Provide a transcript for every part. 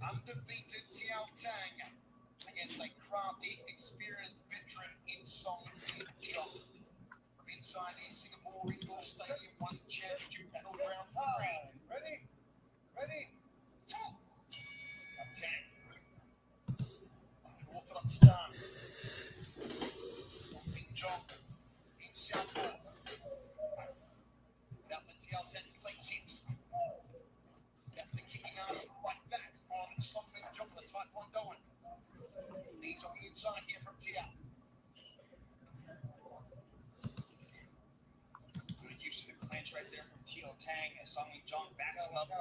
Undefeated Tial Thang against a crafty, experienced veteran in Song Chong. From inside the Singapore Indoor Stadium, one championship battleground. Ready? Thang. Orthodox stance. Song Chong in Southport. Without the Tial Thang's leg kicks. That's the kicking ass like that on Song Chong, the Taekwondoan. Knees on the inside here from Tial. Good use of the clinch right there from Tial Thang as Song Chong backs him up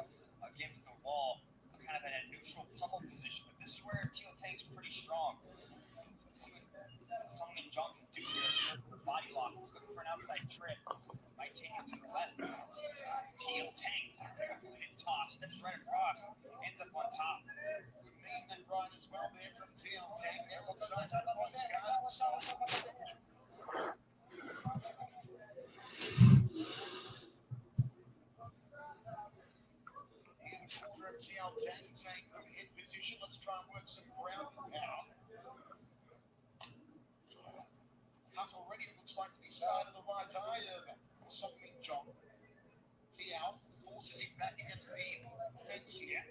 against the wall, kind of in a neutral pummel position. But this is where Tial Thang's pretty strong. See what Song Chong can do here with the body lock. He's looking for an outside trip. Might take him to the left. Tial Thang, hit toss, steps right across, ends up on top. Good knee and right as well there from Tial Thang. There on side to the point guard. Corner of Tial Thang saying good head position. Let's try and work some ground and pound. Cut already, it looks like the side of the right eye of Song Chong. Tial forces him back against the fence here.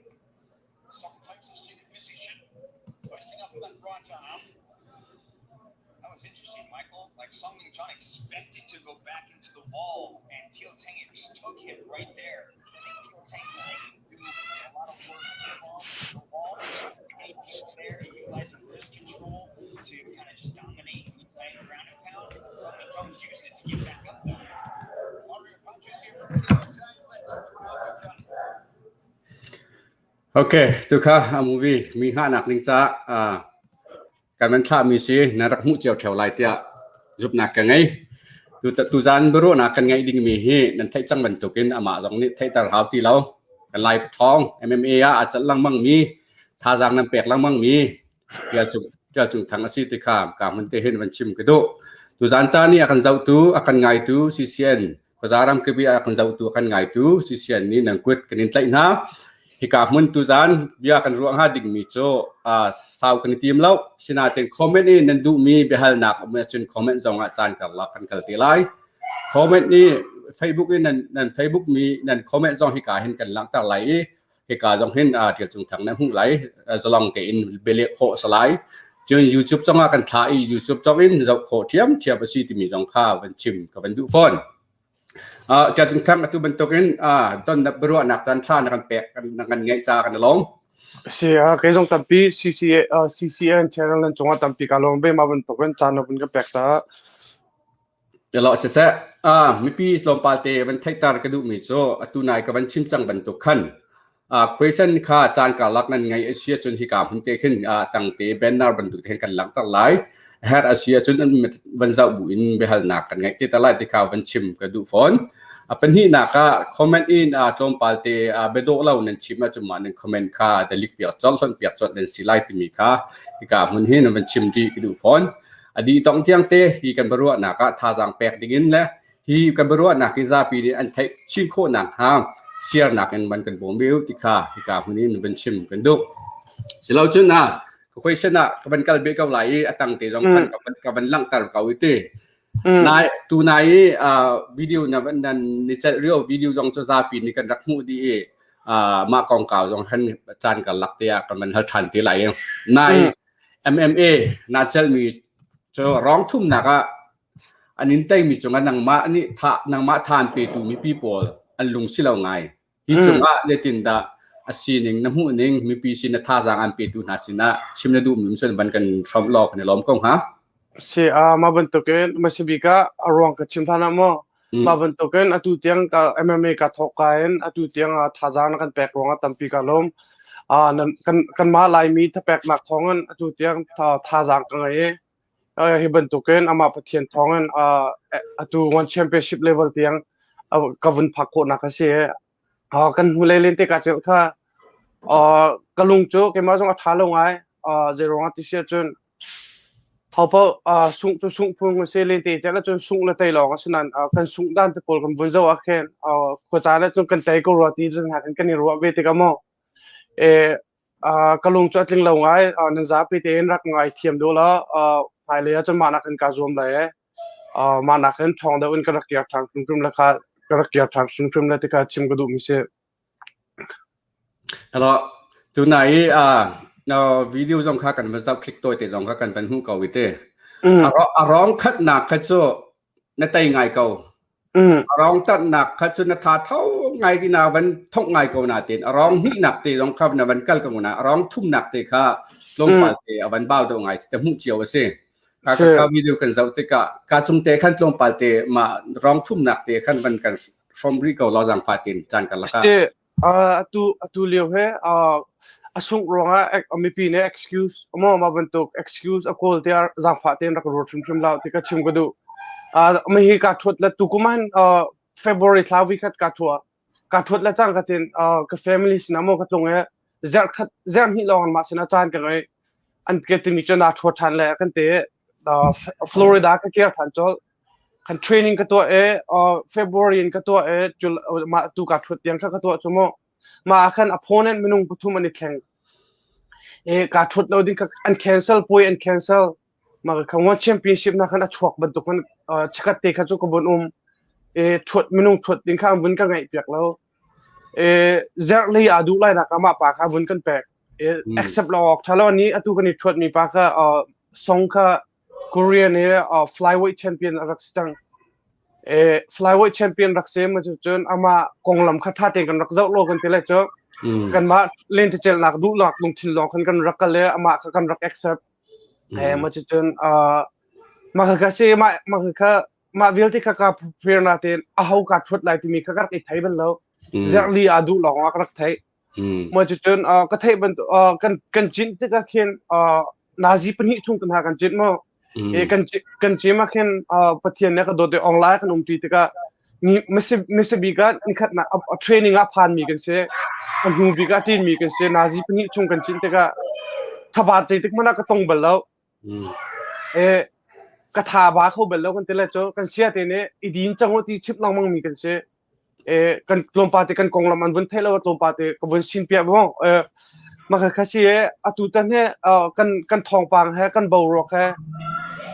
Song takes a seated position, hoisting up with that right arm. That was interesting, Michael. Like Song Chong expected to go back into the wall, and Tial Thang took him right there. Tial Thang do a lot of work on the wall. And he's there, utilizing wrist control to kind of just dominate inside the ground and pound. Song Chong's using it to get back up there. Flurry of punches here from Tial Thang. Left to uppercut. Okay, tu kha movie mi ha nak ling cha kan man tha mi si narak mu cheu theu lai tia zup nak ka ngai tu zan bro na kan ngai ding mi hi nan thai chang ban tukin ama jong ni thai tar hau ti lo kan lai thong MMA a chat lang mang mi tha jang nan pek lang mang mi ya chung thang asi ti kham ka man te hen ban chim ke do tu zan cha ni akan zau tu akan ngai tu CCN ko zaram ke bi akan zau tu akan ngai tu CCN ni nang kwet kanin tlai na hika mun tu zan bia kan ruang ha ding mi cho sau kan tim lau sina ten comment ni nan du mi behal nak ma chun comment zong a chan kal la kan kal ti lai comment ni Facebook ni nan Facebook mi nan comment zong hika hin kan lang ta lai hika zong hin tial chung thang nan hu lai zalong ke in bele kho salai chun YouTube zong a kan tha i YouTube zong in zau kho thiam si ti mi zong kha van chim ka van du phoneจะจึงทั้งตัวเป็นตัวกันต้นบริวารนักจันทรานักแปะกันไงจ้ากันลง Siya kaisong tampi CCN Tial lan chunga tampi kalong be ma ban token chan bun ka pekta เดี๋ยวเราเสร็จมีปีลมปาเตวันไทยตารกระดูกมีโจตูนายกับวันชิมจังบรรทุกขัน question ค่าจานการลักนั้นไงเอเชียจนที่การหุ่นเตขึ้นตั้งแต่แบนนาร์บันทุกเห็นกันหลังตั้งหลายเฮอร์เอเชียจนนั้นวันเสาร์บุญเบหัลนักกันไงที่ตลาดที่เขาวันชิมกระดูฟอนเป็นที่นักคอมเมนต์อินตรงปาลเตเบโดเล่านั้นชิมมาจุดมาหนึ่งคอมเมนต์ค่าเดลิกเปียกจอลส่วนเปียกจอลนั้นสิไลที่มีค่าที่การหุ่นที่นั้นวันชิมที่กระดูฟอนอดีตต้องเที่ยงเตะที่กันบรัวนักท่าจังแปกดิ่งแล้วที่กันบรัวนักที่จะปีนี้อันไทยชิงโคนักห้ามเชียร์นักกันมันกันบ่มวิวที่ค่าที่การหุ่นนี้นั้นวันชิมกันดูสิเราจุดน่ะคุยชนะกันกันเบกเอาไหลตั้งแต่จงกันกันลังตาเกาอีเตนายตัวนายวิดีโอนั้นนี่จะเรียกวิดีโอจงจะซาปีนี่กันรักหูดีมากองเก่าจงหันจานกันลักเตียกันมันหัดทันที่ไหลนาย MMA น่าจะมีจะร้องทุ่มนักอันนี้ได้มีจงกันนางมาอันนี้ถ้านางมาทานไปดูมีปีโป้อันลุงสิเราไงที่จงว่าเลตินดาอาศินิงน้ำหูนิงมีปีสินท่าจางอันไปดูนาสินะชิมนาดูมีส่วนบันกันชมลอกในล้อมกงฮะเสียมาบรรทุกเองมาสิบิกะอารมณ์กับชิมทานาโมมาบรรทุกเองอตุเตียงกับ MMA กับทอกายนอตุเตียงท่าจางนักแปลกรองตัมปีกาลมนั่นกันมาลายมีถ้าแปลกหนักท้องกันอตุเตียงท่าจางกันไงให้บรรทุกเองอามาปะเทียนท้องกันอตุวันแชมเปี้ยนชิพเลเวลเตียงกับวันพักโคนักเสียกันหุ่นเล่นเตะกัดเจ้าค่ะกะลุงโจเกมาจงท่าลงไงเจรองติเสียจนเขาพอสุงพุ่งเซลินตีจะแล้วจนสุงละเตยหลอกฉะนั้นกันสุงด้านตะโกนกันบนเจ้าอาเคนคนตาแล้วจนกันเตยก็รัวตีจนหากันนี่รัวเวทีกันมั่งกะลุงจอดลิงลงไงนันซาปีเตนรักไงเทียมดูแล้วภายเลยจนมานักกันกาจวมเลยมานักกันทองเดินกระเกียบทางชุ่มๆราคากระเกียบทางชุ่มๆแล้วที่การชิมกระดูกมิเซ่แล้วตัวไหนเราวิดีโอจงค่ากันมันจะคลิกตัวแต่จงค่ากันเป็นหูเก่าวิเตร้องคัดหนักคัดโซ่ในไตไงเก่าร้องตัดหนักคัดโซ่นาทาเท่าไงกินาวันท่องไงเก่านาเต็นร้องหิหนักเตะจงค่าในวันกัลกันนะร้องทุ่มหนักเตะค่ะลงไปเตะวันเบาตัวไงแต่หูเจียวเซ่การวิดีโอกันจะติกะการจงเตะขั้นลงไปเตะมาร้องทุ่มหนักเตะขั้นวันกันชมรีเก่าเราจังฟาตินจานกันละกันtu liu he asung ronga mi pi ne excuse mo ma bentuk excuse a call there za fa ten rak ro chim lau tika chim godu mi hi ka thot la tu kuman February thlawi khat ka thot la chang ka tin ka family sina mo ka tlong he zer hi long ma sina chan ka ngai an ke ti mi chana thot than la kan te Florida ka care than chol kan training ka to February ka to jul ma tu ka thut tiang ka to chumo ma khan opponent minung puthum ani thleng ka thut lo ding ka an cancel point and cancel ma ka one championship na khan a chuak ban to kan chikat te kha chu ko bon thut minung thut ding kha bun ka ngai piak lo zerli adu lai na ka ma pa kha bun kan pek accept lo ok thalo ni atu kan ni thut ni pa kha song kha Korean flyweight champion rakstang flyweight champion rakse ma chun ama konglam khatha te kan rakzau lo kan tele cho kan ma len te chel nak du lak lung thin long kan rakale ama kan rak accept ma chun ma kha se ma kha ma velti kha ka firna ten a hau ka thut lai ti mi kha ka thai ban lo zerli adu long ak rak thai ma chun ka thai ban kan chin te ka khen nazi pani thung kan ha kan chin mo kan chima khen pathian ne ka do te online kan umti te ka ni mese biga ni khat na training a phan mi kan se an hu biga tin mi kan se nazi pani chung kan chin te ka thaba chei tik mana ka tong bal lo ka tha ba kho bal lo kan te la cho kan sia te ne idin chango ti chip lang mang mi kan se kan klompa te kan konglam an bun thelo klompa te ko bun sin pia bo ma kha kha si atu tan he kan thong pang he kan bo ro kha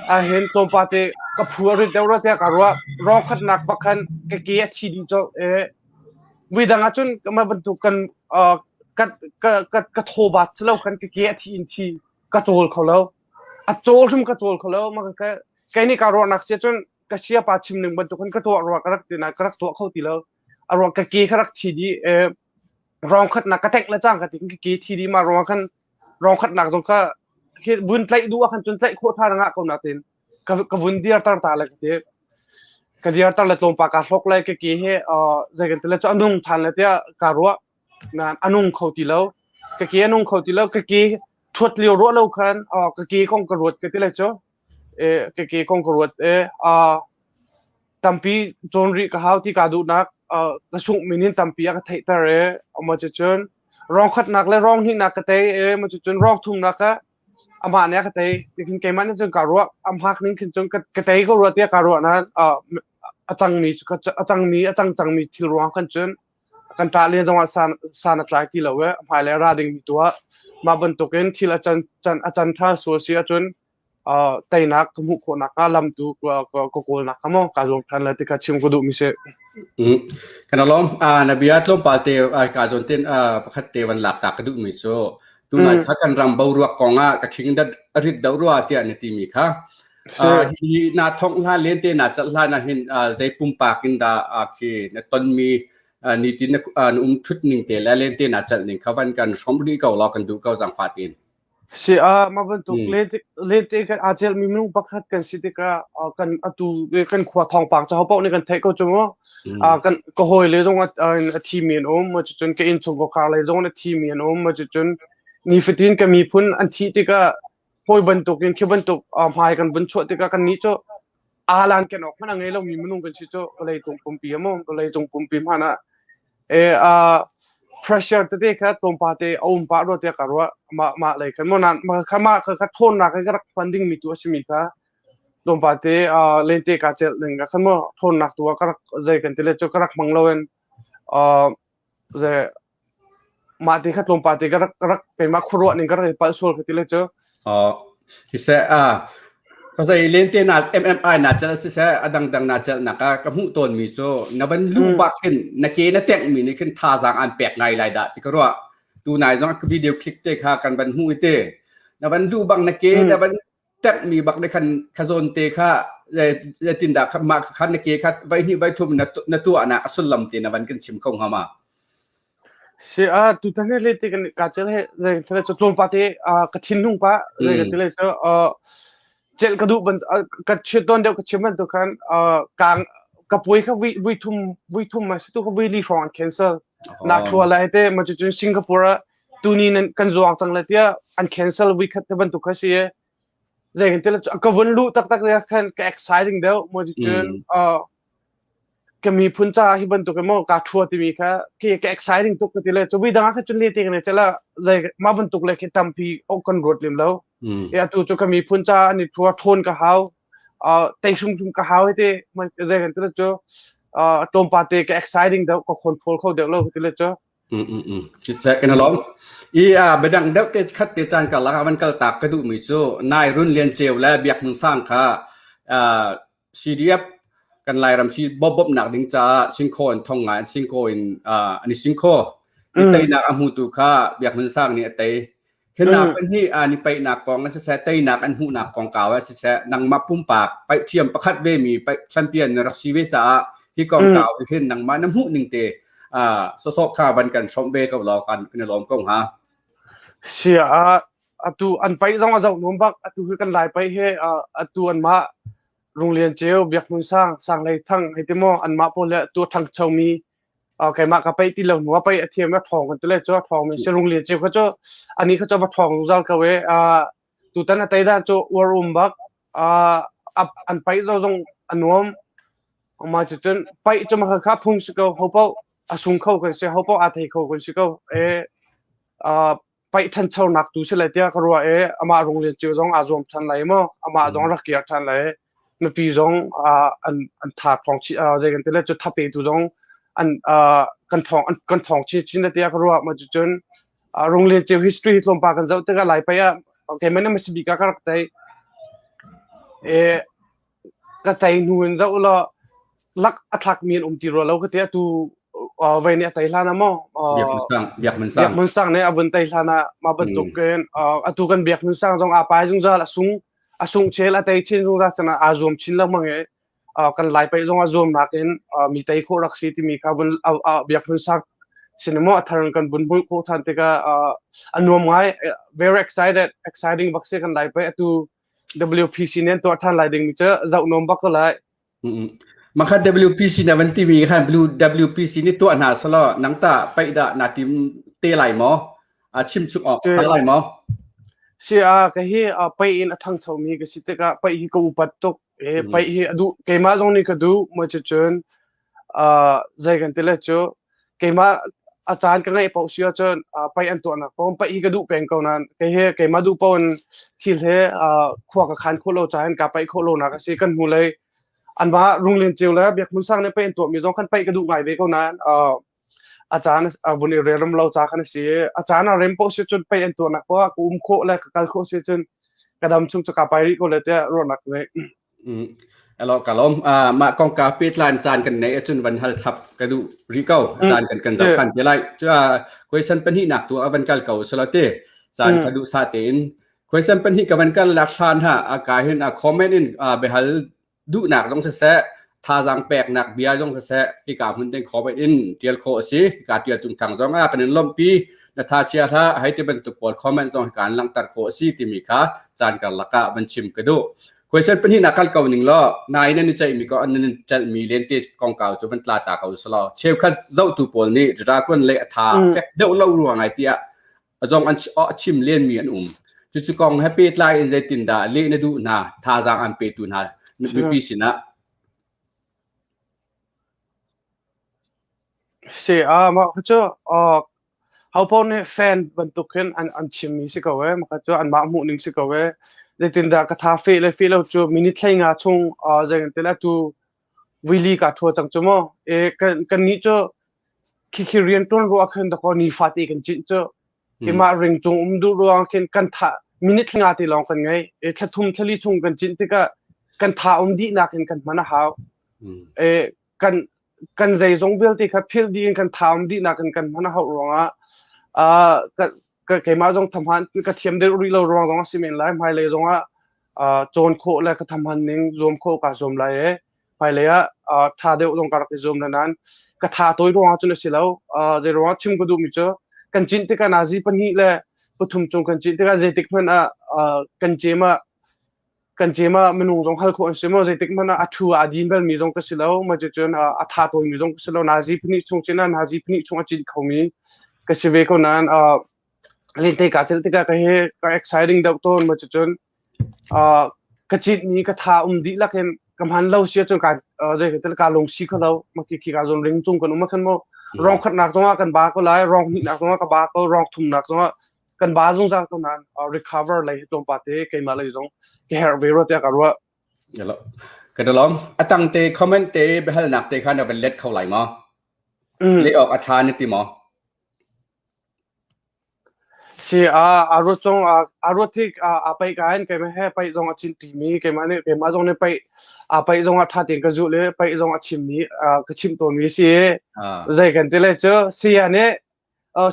hen klompa te ka phur ri deura te ka ro khat nak pakhan ke ke thi din cho widanga chun ma bantu kan ka thoba chlo kan ke ke thi in thi ka tol kholo a tol thum ka tol kholo ma ka kai ni ka ro nak se chun ka sia pa chim ning bantu kan ka to ro ka rak ti na ka rak to kho ti lo a ro ka ke kharak thi di rong khat nak ka tek la chang ka ti ke thi di ma rong khan rong khat nak jong ka ke bun tlai du khan chun tlai kho tha nga ko na tin ka bun dia tar ta la ke ka dia tar la tlom pa ka thok lai ke he zaigan tele cho andung than la tia ka ro nan anung khoti lo ka ki anung khoti lo ka ki thut liu ro lo khan ka ki kong ka rot ka ti le cho ka ki kong ka rot tampi chonri ka hau ti ka du nak ka sung minin tampi ka thai ta re ama chu chun rong khat nak le rong hi nak ka te ma chu chun rong thum nak ka ama ne ka te kin ke man chun ka ro am hak ning kin chun ka te ko ro te ka ro na achang mi achang mi thil ro kan chun kan ta le jong san atrai ti lo we phai le ra ding mi tua ma ban to ken thil achan tha so sia chun tai nak mu ko nak lam tu ko nak mo ka jong than la ti ka chim ko du mi se kan alom nabiat lom palte ka zon ten pakhat te wan lak ta ka du mi so tu nai kha kan ram bau ruak konga ka khing da rit dau ruwa ti an ti mi kha hi na thong la len te na chal la na hin zai pum pa kin da khi na ton mi ni tin na thut ning te la len te na chal ning khawan kan somri ka la kan du ka jang fatin si ma ban tu le te ka achel mi mung pakhat kan si te ka kan atu kan khwa thong pang cha pau ni kan thai ko chumo kan ko hoi le jong thi mien ma chun ke in chung ko kha le jong na thi mien ma chun ni fitin ka mi phun an thi te ka hoi ban tu kin khiban tu mai kan bun chho te ka kan ni cho lan ken ok mana ngai lo mi mung kan si cho le tung pum pi mo le tung pum pi mana pressure te de kha tom pa te om pa ro te karwa ma le kan mo nan ma khama kha thon na ka rak funding mi tu asimi kha tom pa te lente ka chel ning ka khamo thon nak tu ka jai kan te le cho ka rak mangloen je ma te kha tom pa te ka rak pe ma khuro ning ka pa sol ka te le cho si seก็ใส่เลนเตน่า MMI น่าจะสิเสดังน่าจะนักก็หูต้นมีโซนับวันลูกบักขึ้นนักเกนักแต่งมีนี่ขึ้นท่าจางอันแปลกไงไรด่าที่ก็รู้ว่าดูนายจงวิดีโอคลิปเตะค่ะกันบันหูเตะนับวันลูกบักนักเกนับวันแต่งมีบักในคันขจรเตะค่ะจะตินดามาคันนักเกค่ะไว้นี่ไว้ทุ่มนัตัวน่ะสุดลำเตะนับวันกันชิมคงหามาเสียตุตันเนี่ยเลยที่กันกาเจเลยเลยจะโจมปาเตกระทินนุ่งปะเลยกันเลยจะเจลกระดูกมันกระเชื่อต้นเดียวกระเชื่อมันตัวกันกลางกระปุยเขาวิทุ่มมาสิตัวเขาวิลีฟอนแคนเซิลนักทัวร์อะไรเต้มาจนสิงคโปร์ตัวนี้นั่นกันจวงจังเลยเตี้ยอันแคนเซิลวิคัตเตบันตัวเขาเสียเลยกันเต้ก็วนลูตักเลยกันก็ exciting เดียวมาจนก็มีพุ่นจ้าที่บันตัวกันมั่งการทัวร์ที่มีค่ะก็ exciting ตัวกันเลยตัววิดังก็จนเลี้ยงกันเลยจะละเลยมาบันตัวเลยแค่ทำพีโอกันรถเลี้ยงแล้วตัวก็มีพุ่นจ้านี่ทัวร์ทนกับเขาเตะชุ่มกับเขาให้ที่มันเลยกันตัวจ้าตัวปาเตก็ exciting เดียวก็ control เขาเดียวแล้วที่เลยจ้าจิตใจกันล้อมเบดังเด็กเตะขัดเตะจานกันละมันก็ตากกระดูกมิโซนายรุ่นเรียนเจลและเบียกมึงสร้างค่ะซีเรียบกันลายรำชีบ๊อบหนักดิ้งจ้าซิงโคนทองงานซิงโคนอันนี้ซิงโคนี่เตยหนักอามูตุค่ะเบียกมึงสร้างเนี่ยเตยเห็นหนักเป็นที่นี่ไปหนักกองนั่นเสียเตยหนักอันหูหนักกองเก่าว่าเสียนังมาปุ่มปากไปเทียมประคัดเวมีไปแชมเปี้ยนรักชีวิตจ้าที่กองเก่าเห็นนังมาน้ำหูหนึ่งเตสอบข่าววันกันชมเบกับเรากันเป็นลมกงฮะเสียตูอันไปจังหวัดนนบักตูคือกันหลายไปเฮตูอันมาโรงเรียนเจลเบียกมุนสร้างอะไรทั้งให้ที่มออันมาพอแล้วตัวทางเชามีใครมากับไปที่เราหนูไปเทียมว่าทองกันตัวแรกจ้าทองมีเชโรงเรียนเจลเขาจ้าอันนี้เขาจะว่าทองเจ้าเขาเวตูตันอะไรด้านจ้าวรุมบักอันไปเราต้องอันนวมมาจนไปจะมาขับพุ่งสิเขาเขาเป้าสุ่งเข้ากันเสียเขาเป้าอาทิตย์เข้ากันสิเขาไปทันเช่านักดูเฉลยเดียก็รู้ว่ามาโรงเรียนเจอจงอาจมทันไหลมั้งมาจงรักเกียรติทันไหลนปีจงอันถาดของชีใจกันแต่ละจุดทับไปดูจงอันกันทองชิ้นเดียก็รู้ว่ามาจนโรงเรียนเจอ history ลงปากันเจ้าแต่ก็ไหลไปโอเคไม่ได้มาสิบิกากระไรก็ใจหนุ่มเจ้าละลักอัตลักษณ์มีนตีรัวแล้วก็เตี้ยตูวันนี้ไทยลานะมั้งเบียกมันสร้างเนี่ยวันไทยลานะมาบรรทุกกันตุกันเบียกมันสร้างจงอาไปจงจะละสุ่งเชลไทยชินจงจะนะอาจมชินละมั้งกันไล่ไปจงอาจมนักเองมีไทยโครักสิที่มีเขาเบียกมันสร้างสินะมั้งทางกันบนโคทันติกาอันนู้นไง very exciting บักเสกันไล่ไปตุ WPC เนี่ยตัวท่านไล่ดึงมิเจอเจ้าหนุ่มบักก็ไล่ม maka WPC na vanti mi kan blue WPC ni tu na solo nang ta pai da na tim te lai mo chim chuk ok ha lai mo sia ka hi pai in athang chho mi ka site ka pai hi ko upat tok pai hi adu keima jong ni ka du mo chu chun zai kan tele chu keima achan ka ngai pau sia chun pai an to na pom pai hi ka du peng ko nan ke he keima du pon thil he khwa ka khan kho lo chan ka pai kho lo na ka si kan hu lai an ba rung len chiu la biak mun sang ne pai an to mi jong kan pai ka du ngai ve ko nanอาจารย์วันนี้เรียนเราจากกันสิอาจารย์เรียนโพสต์จนไปเอ็นตัวนักเพราะว่ากูอุ้มโคและการโคสิจนกระดำชุ่มจะกลับไปก็เลยจะรอนักเลยเรากล่อมมากองกาปิดลานจานกันในจนวันฮัลทับกระดูริเก้าจานกันสำคัญที่ไรจะคุยสันเป็นที่หนักตัววันกัลเก่าสลัดเตจานกระดูซาเตนคุยสันเป็นที่กับวันกัลลักชันฮะอากาศเห็นคอมเมนต์เบฮัลดูหนักต้องเสะท่าจังแปลกหนักเบียร์จงเสะที่การหุ่นเต็งขอไปอินเตียลโคสิการเตียลจุงทางจงเป็นลมปีนาทาเชียท่าให้ที่เป็นตุกปอดคอมเมนต์จงการลังตัดโคสิที่มีค่าจานกันละกะบันชิมกระดูคุยเส้นเป็นที่นักการเก่าหนึ่งล้อนายนั่นใจมีก็อันนั้นจะมีเลนเตจกองเก่าจะเป็นตลาดตาเก่าสลอเชฟคัสเจ้าตุปอลนี่จะกวนเละท่าแฟกเดาเล่ารัวไงเตียจงอันชิมเลียนมีอันจุดกองแฮปปี้ไลน์ใจตินดาเละนดูนาท่าจังอันเปตุนานึกปีสินะเสียมาเขาจะเขาพอเนี่ยแฟนบรรทุกเห็นอันชิมมีสิกเวมาเขาจะอันมาหมู่หนึ่งสิกเวเด็กตินดากระทาเฟลเลยเฟลเราจะมินิทเลยงาชงจะกันแต่ละตัววิลีกัดทัวจังจุโมกันนี้จะคิดเรียนต้นรัวขึ้นแต่ก็นี่ฟาตีกันจิจะที่มาเร่งจงดูรัวขึ้นกันท่ามินิทงาที่ลองกันไงถ้าทุ่มทะเลชงกันจิที่ก็กันท่าดีนักกันมันหาวกันใจจงเวลที่เขาพิลดีกันท่าดีนักกันมันหาวรัวก็เกี่ยมาจงทำหันก็เทียมเดริโลรองตรงสิเมนไลฟ์ไปเลยจงโจนโคเลยก็ทำหันหนึ่งโจมโคกับโจมไลฟ์ไปเลยท่าเดียวตรงกับโจมนั้นก็ท่าตัวรองจนสิแล้วเดี๋ยวรองชิมก็ดูมิเจอกันจินที่กันอาจีปันนี้เลยปฐุมจงกันจินที่กันเจติกมันกันเจมาเมนูจงฮัลโคอันเซมเจติกมันอัฐัวอดีนเบลมีจงก็สิแล้วมาจะจนท่าตัวมีจงก็สิแล้วนาจีปันนี้จงเจนันนาจีปันนี้จงอาจินเขามีก็สิเวก็นั้นเล่นเตะการเล่นเตะก็เฮก็ exciting ดับต้นมาจนกระจิตนี้ก็ท่าดีละกันกำหันเล่าเสียจนการจะเห็นแต่การลงซีเขาเราเมื่อกี้การลงเร่งจุงกันมาขึ้นมารองขัดหนักตรงว่ากันบ้าก็ไล่รองหินหนักตรงว่ากันบ้าก็รองทุ่มหนักตรงว่ากันบ้าจงจากตรงนั้น recover อะไรตรงปาเต้เกี่ยมาเลยจงแค่เวรเตะกันว่าเดี๋ยวก็เดี๋ยวล้อมตั้งเตะคอมเมนต์เตะไปให้หนักเตะขันเอาเป็นเล็ดเข้าไหลมั้งเลี้ยออกอาชานี่ตีมั้งเสียอารมณ์จงอารมณ์ที่ไปกันเกี่ยมาให้ไปจงชินตีมีเกี่ยมาเนี่ยเกี่ยมาจงเนี่ยไปจงท่าเตียงกระจุเลยไปจงชิมมีก็ชิมตัวมีเสียใจกันที่เลยเจอเสียเนี่ย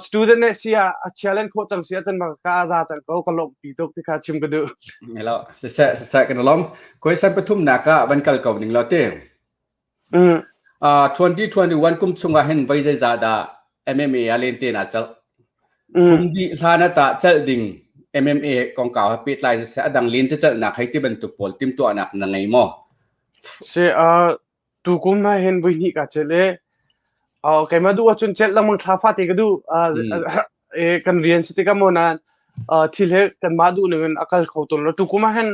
student เนี่ยเสียchallenge โคจังเสียจนมากาซาจังเขาลงปีตุกที่เขาชิมกันดูนี่แล้วเสะกันล้อมคุยสันปทุมนักะวันเก่าหนึ่งแล้วเต้2021กุมชุงเห็นไปใจจ่าดา MMA อะไรเต้น่าจะกุมดีฐานะตาจัดดิ่ง MMA กองเก่าปิดไลน์เสียดังลิ้นจะจัดหนักให้ที่เป็นตุกปอลทีมตัวหนักนั่งไงมั้งเสียตุกุมมาเห็นวินิกาเจเลแกมาดูว่าจนเจ็ดแล้วมึงท้าฟาติก็ดูกันเรียนสติกามอนันที่เล็กกันมาดูหนึ่งอาการเขาตัวแล้วตุกุมมาเห็น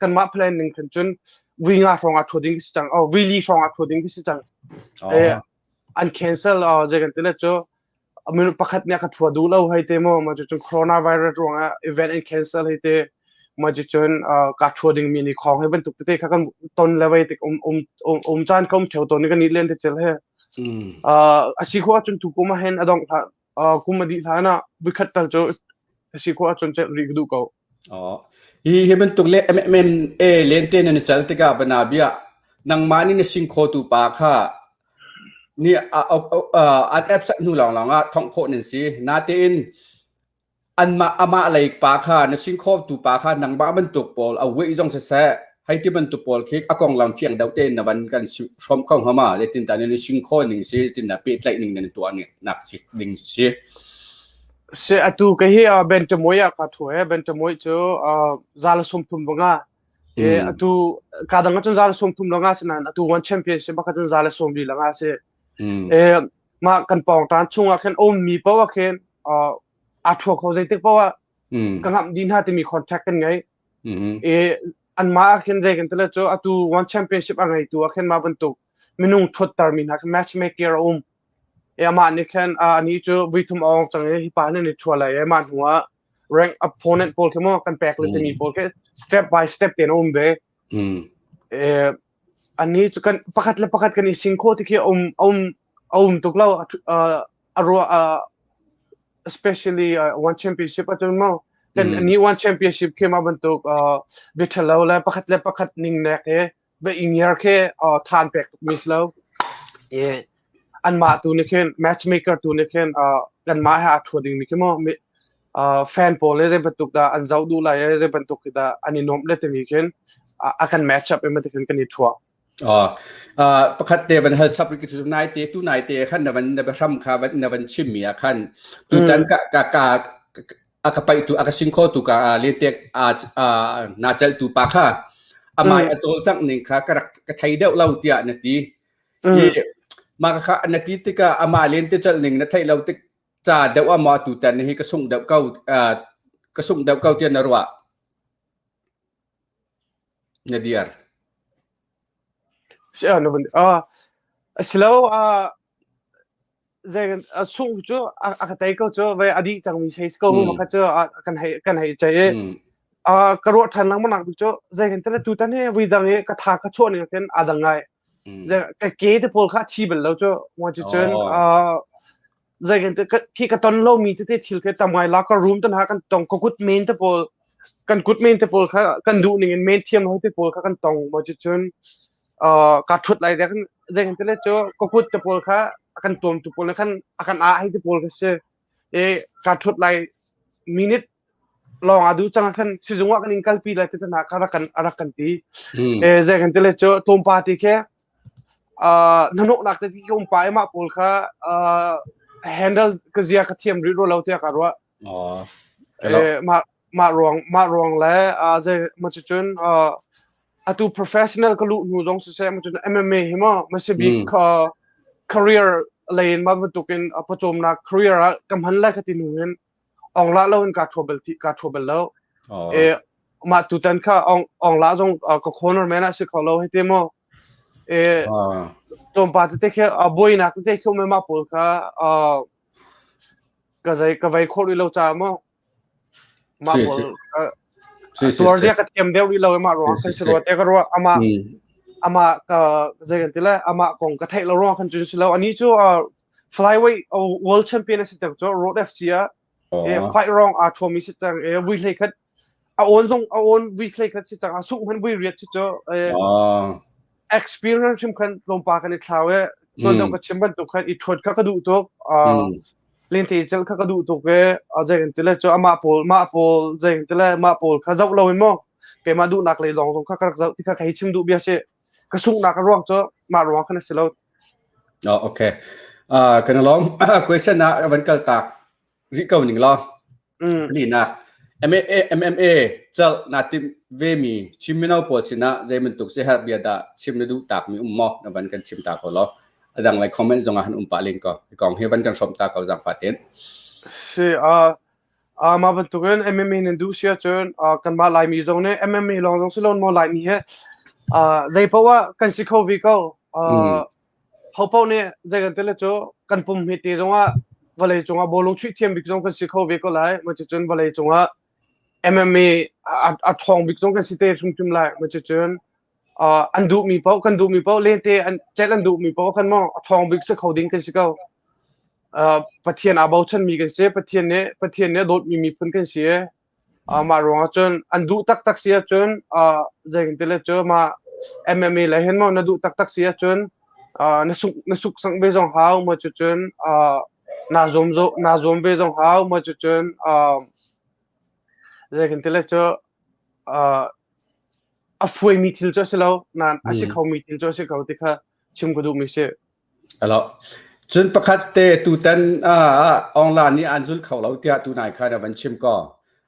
กันมาเพลนหนึ่งกันจนวิ่งฟองอัดทัวดิ้งสิจังวิลีฟองอัดทัวดิ้งสิจังอันแคนเซิลจะกันที่เล็กจ้ะมันประคัดเนี่ยกันทัวดูแล้วให้เตมมาจนโควิดไวรัสรองอีเวนต์อันแคนเซิลให้เตมาจนการทัวดิ้งมีนี่ของให้เป็นตุกเตะกันต้นเลเวลติจานเขาเที่ยวตัวนี้กันนิดเล่นที่เจอเลยอาศัยว่าจนถูกกุมเห็นอดองกุมดีฐานะวิคัตตัลโจอาศัยว่าจนจะรีกดูเขาฮีเป็นตุกเล่เมนเลนเตนนี่จัลติกาบนาเบียนังมานี่เนี่ยสิงโคตูปาค่ะนี่อันแอปสักนู่นหลังท่องโคนี่สินาเตนอันมาอามาอะไรปาค่ะเนี่ยสิงโคตูปาค่ะนังบ้าเป็นตุกปอลเอาไว้จงเสะให้ที่เป็นตัวปอลคิกอากองลำเฟียงดาวเต้นนะวันกันชมข้องเข้ามาเลยตินตาเนี่ยชิงโคหนึ่งสิตินตาปีไลหนึ่งในตัวเนี่ยหนักสิหนึ่งสิเสียตูก็เฮียเบนจมวยกัดหัวเบนจมวยเจอซาลสมทุมบังอ่ะ atu kadang chun zala som tum langa sinan atu one championship ba kadang zala som li langa se ma kan pong tan chunga khen om mi pawa khen a thua kho jai tek pawa kangam din ha te mi contact kan ngai an ma khen jai kan tele cho atu one championship angai tu khen ma ban tu minung thot tar min ha match maker ma ni khen ani cho vitum ong chang hi pa ne ni thua la ma huwa rank opponent pol kemo kan pek le te mi pol ke step by step ten be ani chu kan pakat kan ising kho ti ki tuklo aro especially one championship atun mo kan ani one championship ke ma bantuk bithalo la pakat ning ne ke be inger ke than pek mislo an ma tu ne ken matchmaker tu ne ken kan ma ha thoding mi ke mo fan pole je bantuk da an zau du la je bantuk da ani nom le te mi ken akan match up em te kan ni thuaประคัตเตวันเฮลซับริกิตุนายเตตุนายเตขันนวันนบรัมคาวันนวันชิมมีอาขันตุตันกะอากไปตุอากสิงโคตุกะเลเตกนาจัลตุปาค่ะอามายอโจจังหนึ่งค่ะกะไทยเดาเล่าเตียนาทีมากค่ะนาทีที่กะอามาเลนเตจัลหนึ่งนาไทยเล่าติจ่าเดาอามาตุตันนี่กะส่งเดาเก้ากะส่งเดาเก้าเตียนนรัวนาดีอาร์no ben slow zai sung chu akatai ko chu ve adi chang mi sei ko ma ka chu kan hai chai karo than lang manak chu zai kan tele tu tan he wi dang e ka tha ka chon ne ken adangai zai ka ke te pol kha chi bel lo chu mo chu chen zai kan te ki ka ton lo mi te thil ke tamai la ka room tan ha kan tong ko kut main te pol kan kut main te pol kha kan du ning main thiam ho te pol kha kan tong mo chu chen ka thut lai da kan je kan tele cho ko kut te pol kha akan tom tu pol kan akan a hai te pol ka se ka thut lai minute long adu chang kan sijungwa kan inkal pi lai te na ka kan ti je kan tele cho tom pa ti ke nanok nak te ki kom pa ma pol kha handle ka zia ka thiam ri ro lo te ka ro ma rong la je ma chun atu professional ka lu nu jong se ma chun MMA hima masibi career lane ma tukin apachom na career kam han la khati nuhen ong la lo ka thobel lo ma tu tan kha ong la jong ko corner mena se kholo hete mo tom pa te ke boy na te ke me ma pol kha ka vai khori lo cha mo ma pol Suarja ka tiam deu lo ma ro kan siro te ka ro ama ka zegan tila ama kong ka thai lo ro kan chun silo ani chu flyweight world champion se tak cho road fc fight wrong a thomi se tang we play khat a on we play khat se tang a su han we riat cho experience him kan lom pa kan thlawe non dong ka chimban to khan I thot ka du to lente chal kha ka du to ke ajai tile cho ma pol jai tile ma pol kha zau lo mo ke ma du nak le long kha zau ti kha kai chim du bia se ka sung nak rong cho ma rong kha na se lo okay kan long question na van kal tak ri kau ning lo ni na MMA chal na tim ve mi chimino po china jai man tuk se har bia da chim na du tak mi mo na van kan chim ta ko lo adang like comment jong han pa link ko kong heaven kan som ta ka jang faten se ma ban tugen MMA nen du sia chen kan ma lai mi jong ne MMA long jong silon mo lai mi he zai pawa kan si kho vi ko ho pau ne zai kan tele cho kan pum hi te jong vale chunga bolong chui thiam bik jong kan si kho vi ko lai ma chen vale chunga MMA a thong bik jong kan si te sum tim lai ma chen an du mi pau le te an chet an du mi pau kan mo thong big se khoding kan sikau pathian abau chan mi kan se pathian ne dot mi phun kan se ma ronga chon an du tak sia chon jeng tele cho ma MMA la hen mo na du tak sia chon na suk sang be jong hau ma chon na zom be jong hau ma chon jeng tele cho a foi mi thil cho selo nan a si khau mi thil cho se khau ti kha chim ko du mi se alo chun pakhat te tu tan online ni anjul khau lo tia tu nai kha na van chim ko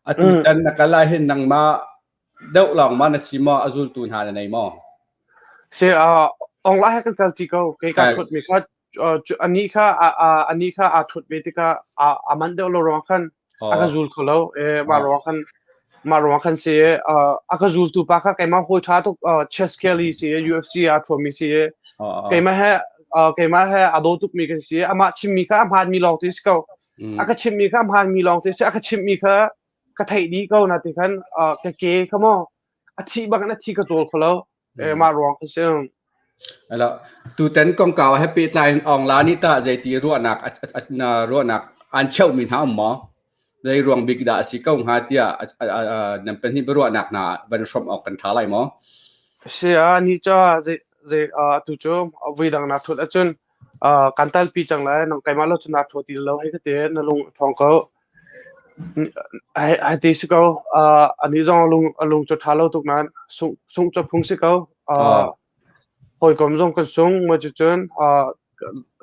atu tan na kala hin nang ma เดาลองมานะสิมออซุลตูนหาในมอเสียองละให้กันกันที่เขาเกี่ยวกับชุดมีค่ะอันนี้ค่ะอันนี้ค่ะชุดเบติค่ะมันเดียวเราร้องกันอากาจูลเขาแล้วมาร้องกันเสียอากาจูลตัวปากค่ะใครมาหัวชาตุกเชสเคลลี่เสีย UFC ทัวร์มีเสียใครมาให้อโดตุกมีกันเสียอามาชิมมีค่ะผ่านมีลองที่เขาอากาชิมมีค่ะผ่านมีลองที่อากาชิมมีค่ะก็ไทยดีเขานะที่กันเก๋เขามั่งอาทิบางนาทีก็จูลเขาแล้วมาร้องกันเสียแล้วตูเต็นกองเก่าแฮปปี้ไลน์ออนไลน์นี่ตาใจตีรัวหนักรัวหนักอันเช่ามีหาหมอในรวงบิ๊กดาสิก้าหาเตียนั่นเป็นที่รัวหนักนะวันชมออกกันท้าไรหมอเสียนี่จ้าเจตุจมวิดังนักทุนจนกันตัลปีจังเลยน้องไก่มาแล้วจนนักทุนตีเราให้ก็เตี้ยนลุงทองเขาไอ้ตีสิเขาอันนี้จ้องลุงจุดท้าเราทุกนั้นส่งจุดพุ่งสิเขาพอยกำจงกันส่งมาจุดจน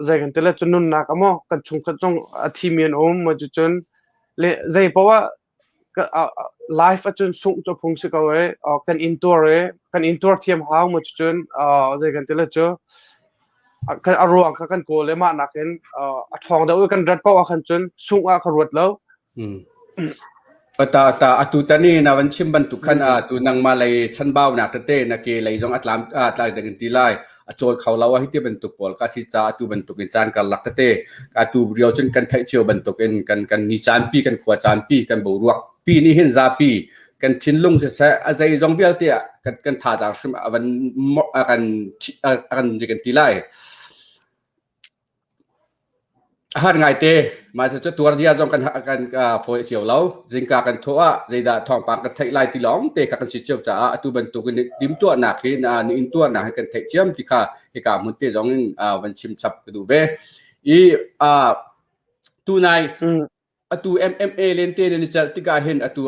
ใจกันเตลจนนุ่นนักมั้งกันชงกันจงทีมีนมาจุดจนเละใจเพราะว่าไลฟ์จนส่งจุดพุ่งสิเขาเอกันอินตัวเทียมหาวมาจุดจนใจกันเตลจกันอารมณ์กันโกเลยมานักเห็นทองเดากันรัดเป้ากันจนส่งขรวดแล้วแต่ตูตานี่นะวันชิมบันทุกขันตูนังมาเลยชั้นเบาหนักเต้นักเกเลยจงอัตลามตายจากกันตีไลโจทย์เขาเล่าว่าที่บันทุกปอลกาสิจ้าตูบันทุกinจานกันลักเต้ตูเรียวจนกันไทยเชียวบันทุกกันนิจานปีกันขวาจานปีกันบูรักปีนี้เห็นซาปีกันทิ้งลงเสียอะไรจงเวลเตี้ยกันถ่าจากชิมวันกันจากกันตีไลหาไงเตะมาจะตัวที่จะจงกันโฟยเสียวแล้วจิงกากันทัวใจด่าทองปากกันไทยไล่ตีหลงเตะกันสิเจียวจ้าตัวบรรทุกกันดิมตัวหนักขึ้นอินตัวหนักให้กันไทยเจียมที่ข้าให้การมุนเตะจงวันชิมชับกันดูเว้อีตัวนายตัว MMA เล่นเตะนี่จะที่กาเห็นตั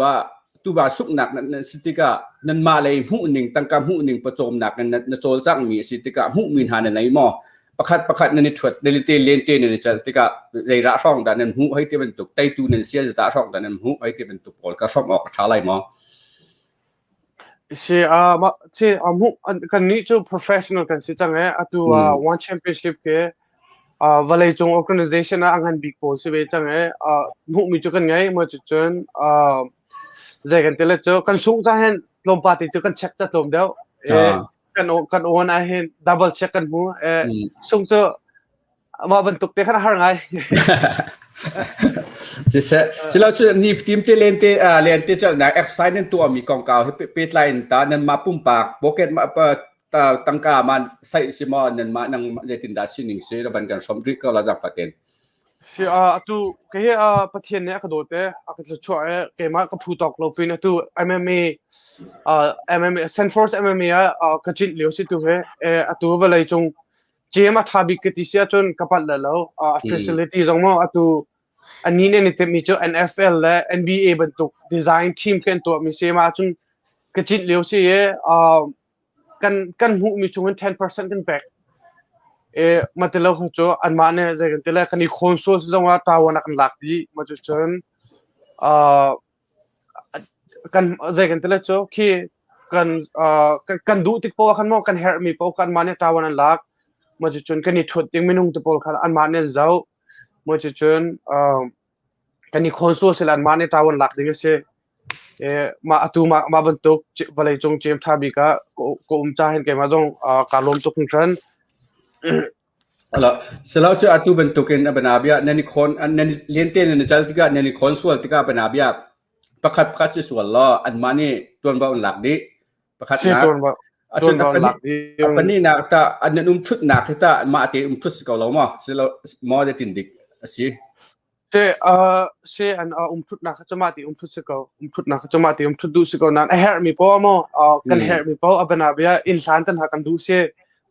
วบาสุกหนักนั่นสิที่กานั่นมาเลยหูหนึ่งตั้งการหูหนึ่งประโจมหนักนั่นโจลจังมีสิที่กาหูมีนหาในหม้อประคัดนั่นนี่ชดเดลิเตเลนเตนี่จะติกาใจระช่องแต่นั่นหูให้ที่เป็นตุกไตตูนั่นเสียจะช่องแต่นั่นหูให้ที่เป็นตุกปอลก็ช่องออกช้าไรมั้งเสียหูกันนี้จู professional กันสิจังตัว one championship เกวันเลยจง organization อังกัน big boss สิเวจังหูมีจูกันไงมาจุดจนใจกันเตลจูกันสูงจะเห็นลมปาติจูกันเช็คจะลมเดียวกันโอนไอเห็น double check กันหูส่งเจอมาบรรทุกเตะขนาดไหนที่เราช่วยนิฟทีมเตเลนเตจะไหน exercise นั่นตัวมีกองเก่าให้เป็ดไลน์ตานั่นมาปุ่มปากโบเกตมาตั้งกามันใส่ซิมอนั่นมานั่งใจตินดาชินิงเสียแล้วบันกันสมริก็เราจะฟัดเต็น是ตัวแค่ประเทศเนี้ยก็โดดเตะก็ช่วยแกมาก็พูดตอกเราเป็นตัว MMA MMA Sanford MMA ก็จิตเหลียวสิตัวตัวเวลาจงเจมาทาบิกติเสียจนกับปัดแล้วfacility จงมั่งตัวอันนี้เนี่ยนี่มีเจ้า NFL และ NBA บรรทุก design team กันตัวมีเสียมาจนก็จิตเหลียวสิกันหูมีจง10% กันแบกมาเตลเขาโจอันมาเนี่ยจะกันเตลคันนี้คอนโซลจังว่าตาวันกันหลักดีมาจุดจนกันจะกันเตลโจที่กันดูติดโปกันมองกันเฮร์มีโปกันมาเนี่ยตาวันหลักมาจุดจนกันนี่ชุดยังไม่นุ่งติดโปกันอันมาเนี่ยเจ้ามาจุดจนกันนี่คอนโซลเสร็จอันมาเนี่ยตาวันหลักดีก็เช่มาบรรทุกวันเลยจงเจมทาบิกะก็จ่าเห็นแกมาจงการล้มตุกครั้งแล้วเสร็จแล้วจะตัวเป็นตัวกันเป็นอาเบียนั่นนี่คนนั่นเลี้ยงเต้นนั่นจะติกานั่นนี่คนส่วนติกาเป็นอาเบียประคัดจะส่วนล้ออันมานี่ตัวบ้านหลักดิประคัดนะตัวบ้านหลักดิอันนี้นะแต่อันนั้นชุดหนักที่ตามาเตชุดสกอลล์มั้งเสร็จแล้วมอจะติดดิสิอันชุดหนักจะมาตีชุดสกอลชุดหนักจะมาตีชุดดูสกอลนั้นเฮร์มีพอมั้งกันเฮร์มีพอเป็นอาเบียอินสันตันหากันดูเช่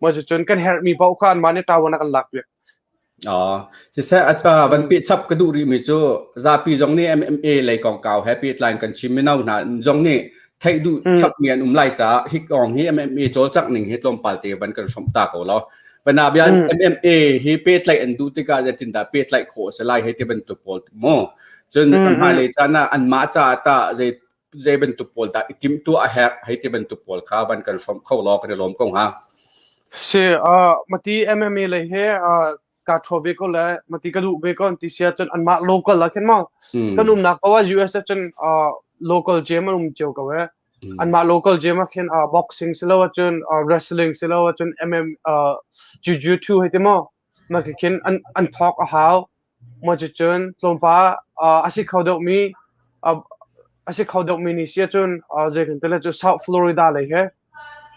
มาจนกันเฮร์มีเป้าขานมาเนี่ยตาวันกันหลักเลยจะเสวันปีชับกระดูรีมิจูซาปีจงนี้ MMA เลยกองเก่าแฮปปี้ไลน์กันชิมไม่น่าหนาจงนี้ไทยดูชับเมียนไล่ซาฮิกองฮี MMA โจจักหนึ่งฮิตลมปาลเตบันกันสมตาเขาแล้วเป็นอาเบียน MMA ฮีเป็ดไลน์ดูติกาจะตินดาเป็ดไลน์โคสไลน์ให้เตบันตุกโพลโมจนมาเลยจ้านะอันมาจ้าตาจะ เจเป็นตุปอลตากิมตัวแฮกให้ที่เป็นตุปอลข้าวันกันชมเข้าล้อกันล้มกงฮะเสียมาตี MMA เลยเฮการทรเวก็เลยมาตีกระดูกเบคอนที่เสียจนอันมา local ละขึ้นมาก็นุ่มนักเพราะว่า US จนlocal gym มันเจียวกันเว้ยอันมา local gym มาขึ้นboxing สิแล้วจนwrestling สิแล้วจน jiu-jitsu ให้ที่มาขึ้นอัน talk หาวมาจนลงป้าอาศัยเขาดอกมีอาศัยเขาดอกมีนี่เสียจนเจอกันแต่ละจน South Florida เลยเฮอ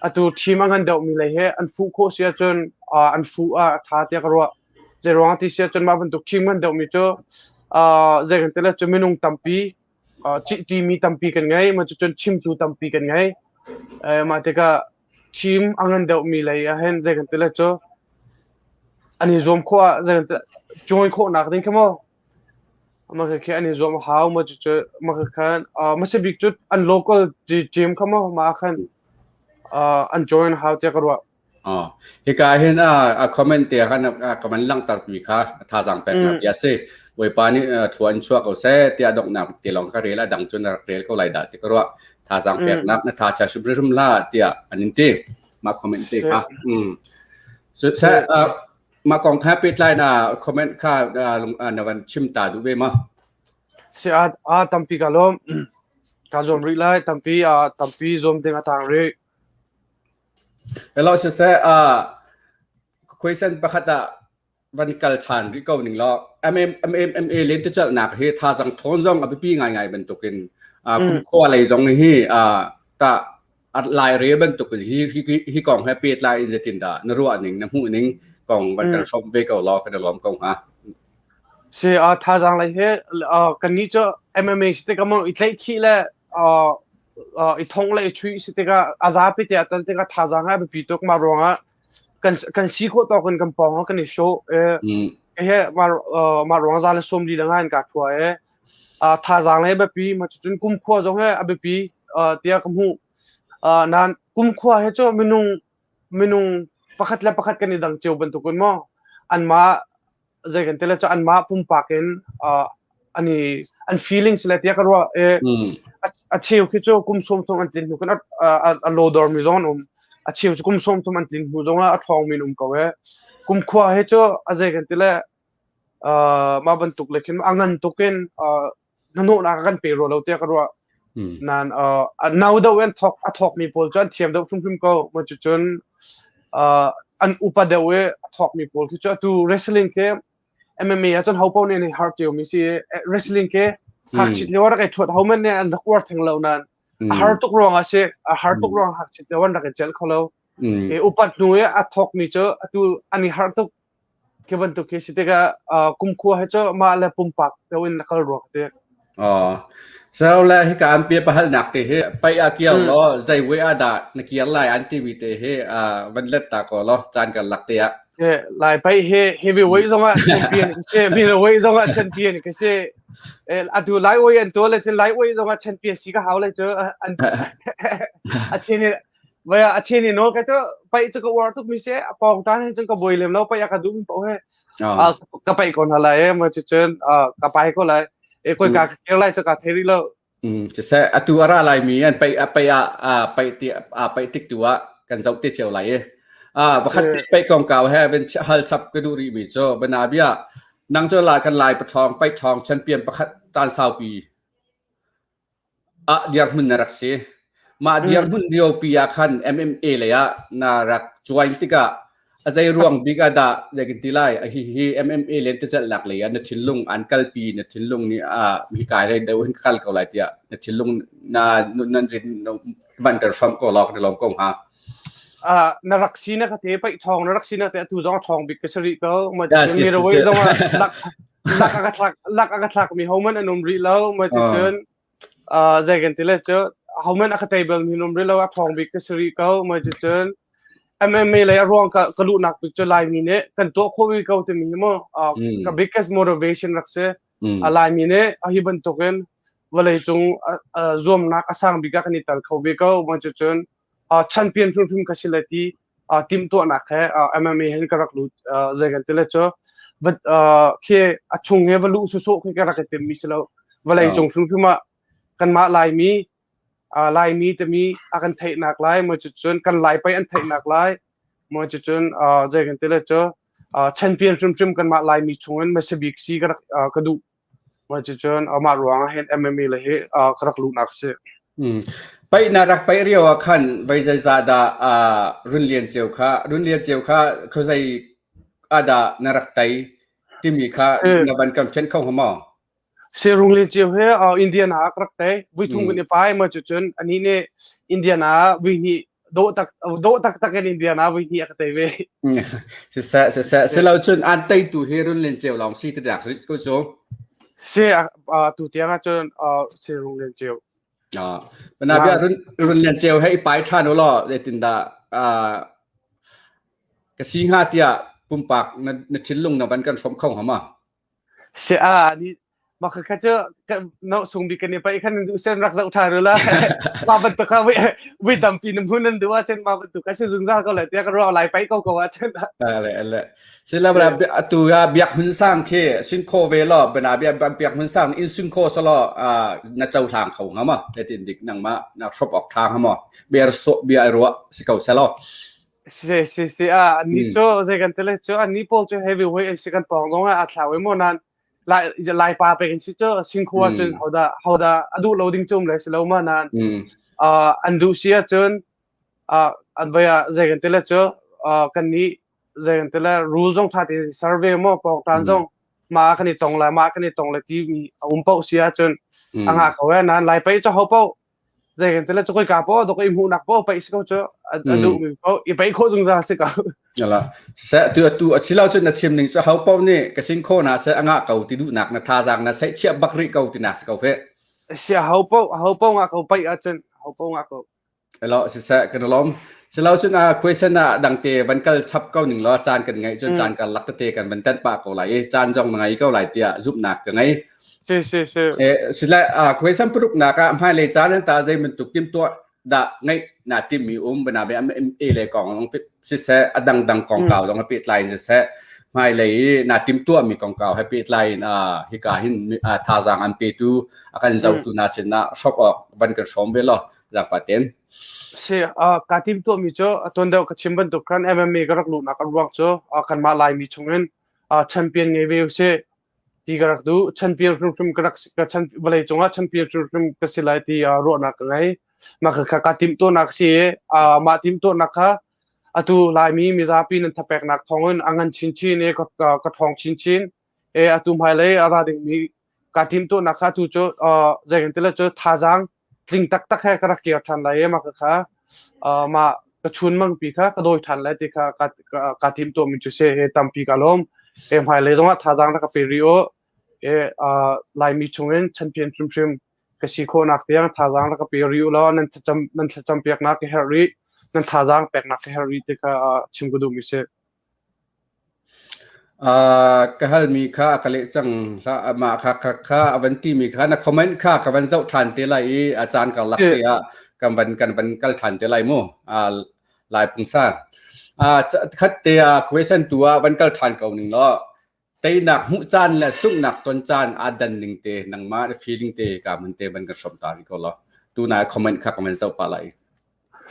ะตัวทีมอันเดามีเลยเฮอันฟูโคเสียจนอันฟูท่าเตียกรัวเจรวงที่เสียจนมาเป็นตัวทีมอันเดามีเจเจกันแต่ละจนไม่นุ่งตัมปีจีมีตัมปีกันไงมาจนชิมตูตัมปีกันไงมาเตก็ทีมอันเดามีเลยเห็นเจกันแต่ละจอันนี้รวมขั้วเจกันจอยขั้วนักดิ้งขึ้นมาคือแค่อันนี้รวมหาวมาจนมาคือกันมาเสียบิ๊กจุดอัน local จีมขึ้นมาคันอันจอยหาวเตียกรัวอ๋อฮิกาเห็นคอมเมนต์เตียกันคอมเมนต์ลังตัดวิค่ะท่าจังเป็ดนับยาเซ่ไว้ปานี่ทวนชัวก็เซ่เตียดอกนับเตียลองคาเรล่าดังจนเรลก็ไหลดัดเตียกรัวท่าจังเป็ดนับนะท่าจะชุบรุมล่าเตียอันนี้ตีมาคอมเมนต์เตียค่ะสุดท้ายมากองแฮปปี้ไลน์นะคอมเมนต์ค่ะในวันชิมตาดูเวมาเสียตัมปีกาลมกาจอมรีไลตัมปีจอมเต็งทางรีเราจะเสคุยเส้นประคัตวันกัลชันที่เก่าหนึ่งล้อ MMA เล่นที่จะหนักเหตุท่าจังทนจงอภิปีง่ายๆเป็นตุกินคุ้มข้ออะไรจงที่แต่อัดลายเรียเป็นตุกินที่กองแฮปปี้ไลน์อินเดตินดานรัวหนึ่งน้ำหูหนึ่งกองวันกัลชมเวกเอาล้อกันล้อมกองฮะเสียท่าจังอะไรเหกันนี้จะ MMA สเต็กมันอีกขี้เลยอีทงเลยช่วยสเต็กอาซาพิเตะตันเต็กท่าจังให้เป็นปีตุกมาร้องกันซีโคต่อกันปองกันในโชว์มาร้องซาเลสมดีดังนั้นกัดช่วยท่าจังเลยแบบปีมาจนกุมขั้วจงให้แบบปีเตียกหูนั้นกุมขั้วให้เจ้าเมนูประคัดและประคัดกันในดังเจียวเป็นตุกันมั้งอันมาเจอกันแต่ละจะอันมาปุ่มปากกันอันนี้อัน feelings เลยที่ก็ว่าอาเชียวคือจะกุมสมทงอันตินหูกันโลดอร์มิซอนอาเชียวจะกุมสมทงอันตินหูจงว่าทองมีนุ่มก็เว้กุมขวาให้เจ้าอาเจอกันแต่ละมาบรรทุกเลยขึ้นอังนันตุกินนั่นโน่นอากันเปโรเราที่ก็ว่านั่นนาวดาวเวนทอกมีโพลจนเทียมดาวชุ่มๆก็มาจนอันอุปเดวทอกมีโพลคือจะตัว wrestling เคMMA จนเขาเป้าเนี่ยใน hard เจียวมีสิ wrestling เคหักชิดเลี้ยวรักไอ้ชดเขามันเนี่ยอันดักวอร์ทั้งเหล่านั้น hard ตุกรองอาเซ่hard ตุกรองหักชิดเลี้ยวรักไอ้เจลเขาแล้วอุปหน่วยทอกมีเจ้าตัวอันนี้ hard ตุกเก็บวันตุกเคสิเตก็กุมขัวให้เจ้ามาเลยปุ่มปักเดี๋ยวอินนักรวกเตะอ๋อเสาแล้วให้การเปลี่ยนไปหนักเตะไปอาเกียวล้อใจเวอาดานักเกียร์ไล่อันที่มีเตะวันเล็ดตาก็ล้อจานกันหลักเตะไล่ไปheavyweight ตรงแชมเปี้ยนmiddleweight ตรงแชมเปี้ยนก็เช่อันตัวไลท์เวทอันตัวเลยที่ไลท์เวทตรงแชมเปี้ยนสิก็หาเลยเจออันอาเชนี่ว่าอาเชนี่โน้ก็จะไปจะก็วอร์ทุกมิเซ่ปองตานให้จนก็บอยเลยแล้วไปอยากดูมันโอ้ยก็ไปก่อนอะไรมาจะเจอก็ไปก็เลยคนกาเกี่ยวไรจะกาเทริแล้วจะเสอตัวอะไรมีอันไปติ๊กตัวกันเจ้าเตะเชียวไหลประคัดไปกองเก่าให้เป็นฮัลซับกระดูรีมิโจบนาเบียนังเจอลายกันลายประทองไปทองฉันเปลี่ยนประคัดตานซาวปีเดียร์มุนนรักเสียมาเดียร์มุนเดียวปีอาคัน MMA เลยนารักจวยติกะอาศัยรวงบิกาดาเด็กติไลฮี MMA เล่นที่จะหลักเลยนัทชิลุงอันกัลปีนัทชิลุงนี่มีกายเลยเดินคัลเขาไหลเตียนัทชิลุงนันจินวันเดอร์ซัมก็ลอกในลมกงฮะนรักษีนะคเทไปทองนรักษีนะแต่ตัวจงทองบิกเสรีก็มาจะมีเราไว้ต้องลักอากาศมีเขามันอนมรีแล้วมาจะเจอใจกันทีละเจอเขามันอากาศเบลมีนมรีแล้วทองบิกเสรีก็มาจะเจอMMA เลยร่วงกระดูนักบิกจะลายมีเนี่ยกันตัวโควิดก็จะมีมั้งกับ biggest motivation รักเสียลายมีเนี่ยอหิบันตุกันเวลาจงzoomนักสร้างบิกกันนี่ตัดโควิดก็มาจะเจอแชมเปี้ยนฟิล์มก็สิเลตีทีมตัวนักMMA เห็นกระดักลุใจกันทีละเจ้าแค่ช่วงเฮวลูสุสุแค่กระดักเต็มมิสแล้วเวลาจงฟิล์มกันมาลายมี ลายมีจะมีakan thei nak lai mo chu chun kan lai pai an thei nak lai mo chu chun je kan tele cho champion trim kan ma lai mi chungen ma se big si ka du mo chu chun ma ruang hen MMA le he krak lu nak se ไปนารักไปเรียวขันไปใจซาดารุนเลียนเจียวค่ะรุนเลียนเจียวค่ะเขาใจอาดานารักไตที่มีค่ะนบันกันเช่นเข้าหัวหม้อ serung le chiu he indian ha krak te wi thung ni pai ma chu chun ani ne indian ha wi ni do tak tak en indian ha wi ni ak te ve เสเราชนอันไตตูเฮรุนเลียนเจียวลองซีติดดักก็โจ se tu tiang ha chun serung le chiu เป็นอาเบียรุนเลียนเจียวให้ไปชาโนลอเดตินดากระซิงฮาเตียปุ่มปากนทิ้งลงนบันกันชมเข้าหัวหม้อ se ni maka kaca no sung bi kan pai kan du sen rak za uthar la ma ban to ka wi dam pi nam hunan du wa sen ma ban to ka se zung za ko la tia ka ro lai pai ko wa chenอะไรเสร็จแล้วตัวเบียกหุ่นสร้างเคซิงโคเวลอบเป็นอาเบียกหุ่นสร้างอินซิงโคสลอน่าเจ้าทางเขาหัวหม้อเดตินดิกนังมาน่าชอบออกทางหัวหม้อเบียรัวสิเขาเซลอ se ni cho ze kan tele cho ani po cho heavy weight se kan pong dong a thlawe mo nan lai pa pe kan si cho sing khuwa chun hoda adu loading chum le selo ma nan andu sia chun an baya ze kan tele cho kan ni ze kan tele rule jong tha ti survey mo pong tan jong ma kan ni tong la ti mi pau sia chun anga khawe nan lai pai cho ho pau ze kan tele cho koi ka po do koi mu nak po pai sko cho adu mi po I pai kho jung za se ka นั่นละเสะตัวชิลาจุดนัดเชียมหนึ่งจะเขาเป้านี่กระสิงโคนะเสะอ่างเก่าติดูหนักนะทาจางนะเสะเชียบบักริเก่าติหนักเก่าเพ่ se hau po nga ko pai a chen hau po nga ko แล้วเสะกันล้อมชิลาจุดquestion ดังเตวันกัลชับเก่าหนึ่งล้อจานกันไงจนจานกันลักตะเตกันมันเต้นปากเก่าไหลจานจองไงเก่าไหลเตียจุบหนักกันไงse สิละquestion ปลุกหนักไม่เลยจานนั้นตาใจมันตุกจิ้มตัวดะไงนาทีมีเป็นอาเบมเลยกองลงไปสิเสะดังกองเก่าลงมาปิดไลน์สิเสะไม่เลยนาทีมตัวมีกองเก่าให้ปิดไลน์ฮิกาหินทาจางอันเปตูอาการเจ้าตัวนาสินะชอบออกวันกันชมเบลล์จากฟาเต็น se ka tim to mi cho ton da ka chimban to kan MMA ga rak lu na kan wak cho kan ma lai mi chungen champion nge ve se ti ga rak du champion rum ka rak ka chan balai chunga champion rum ka silai ti ro na ka ngai ma ka tim to nak si ma tim to nak ha atu lai mi zapi nan thapek nak thongun angan chin e ka thong chin e atu mai le ara ding mi ka tim to nak ha tu cho jagan tela cho thajang tling tak hai ka rakia than lai ma kha ma ka chun mang pi kha ka doi than lai ti kha ka tim to mi chu se he tam pi ka lom e mai le zonga thajang ka perio e lai mi chungen champion trim ka si kho nak tiang thajang ka perio lo nan cham pek na ke harry nan thajang pek na ke harry ti kha chimgudu mi se ก็ฮัลมีค่ากะเลจังละมาค่าอวันที่มีค่านะคอมเมนต์ค่ากับวันเจ้าทันเตลัยอาจารย์กับลักเตียกันวันกัลทันเตลัยโมลายพุงซ่าคัดเตีย question ตัววันกัลทันเก่าหนึ่งล้อเตยหนักหุจานและสุกหนักต้นจานอาดันหนึ่งเตนังมา feeling เตกับมันเตวันกันสมตาริก็ล้อตัวน่ะคอมเมนต์ค่ากับวันเจ้าปลาไหล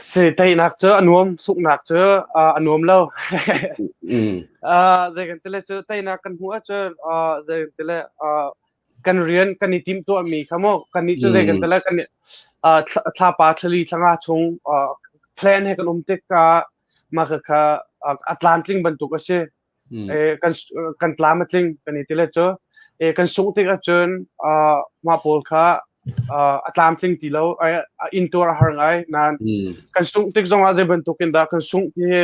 se tai nak cho anuam suk nak cho anuam lo jagan tele cho tai nak kan hu cho jagan tele kan rian kan ni tim to mi khamo kan ni cho jagan tele kan thla pa thli thanga chung plan he kan umte ka ma kha atlantic ban tu ka se kan tlamatling kan ni tele cho kan sung te ka chon ma pol kha atlantic ti lo indoor harangai nan kan sung tik zong aje ban to kin da kan sung ti he